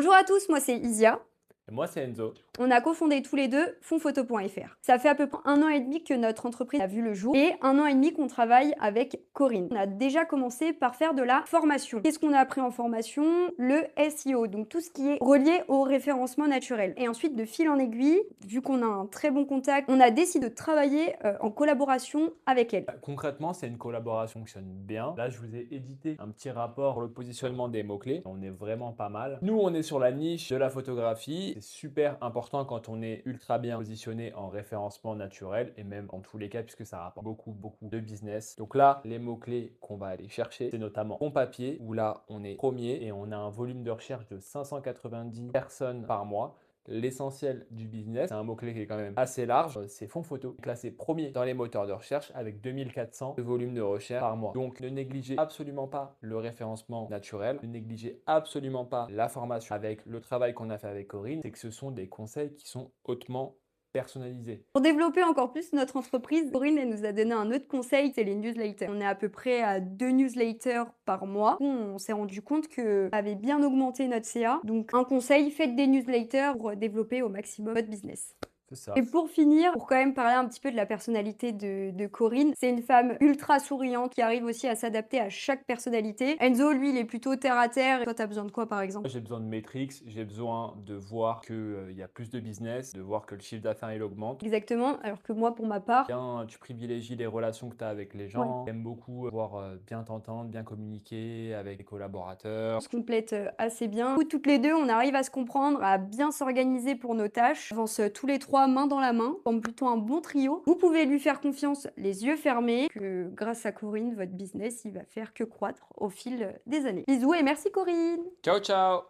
Bonjour à tous, moi c'est Isia. Et moi, c'est Enzo. On a cofondé tous les deux Fondphoto.fr. Ça fait à peu près 1 an et demi que notre entreprise a vu le jour et 1 an et demi qu'on travaille avec Corinne. On a déjà commencé par faire de la formation. Qu'est-ce qu'on a appris en formation? Le SEO, donc tout ce qui est relié au référencement naturel. Et ensuite, de fil en aiguille, vu qu'on a un très bon contact, on a décidé de travailler en collaboration avec elle. Concrètement, c'est une collaboration qui fonctionne bien. Là, je vous ai édité un petit rapport pour le positionnement des mots-clés. On est vraiment pas mal. Nous, on est sur la niche de la photographie. C'est super important quand on est ultra bien positionné en référencement naturel et même en tous les cas puisque ça rapporte beaucoup de business. Donc là, les mots-clés qu'on va aller chercher, c'est notamment fond papier où là, on est premier et on a un volume de recherche de 590 personnes par mois. L'essentiel du business, c'est un mot-clé qui est quand même assez large, c'est fond photo, classé premier dans les moteurs de recherche avec 2400 de volume de recherche par mois. Donc ne négligez absolument pas le référencement naturel, ne négligez absolument pas la formation avec le travail qu'on a fait avec Corinne, c'est que ce sont des conseils qui sont hautement personnalisés. Pour développer encore plus notre entreprise, Corinne elle nous a donné un autre conseil, c'est les newsletters. On est à peu près à 2 newsletters par mois. On s'est rendu compte que ça avait bien augmenté notre CA. Donc un conseil, faites des newsletters pour développer au maximum votre business. C'est ça. Et pour finir, pour quand même parler un petit peu de la personnalité de Corinne, c'est une femme ultra souriante qui arrive aussi à s'adapter à chaque personnalité. Enzo, lui, il est plutôt terre à terre. Toi, t'as besoin de quoi par exemple? J'ai besoin de métriques, j'ai besoin de voir qu'il y a plus de business, de voir que le chiffre d'affaires il augmente. Exactement, alors que moi, pour ma part, Bien, tu privilégies les relations que tu as avec les ouais, gens. J'aime beaucoup voir bien t'entendre, bien communiquer avec les collaborateurs. on se complète assez bien. Du coup, toutes les deux, on arrive à se comprendre, à bien s'organiser pour nos tâches. On avance tous les trois main dans la main, comme plutôt un bon trio. Vous pouvez lui faire confiance les yeux fermés, que grâce à Corinne, votre business, il va faire que croître au fil des années. Bisous et merci Corinne! Ciao, ciao!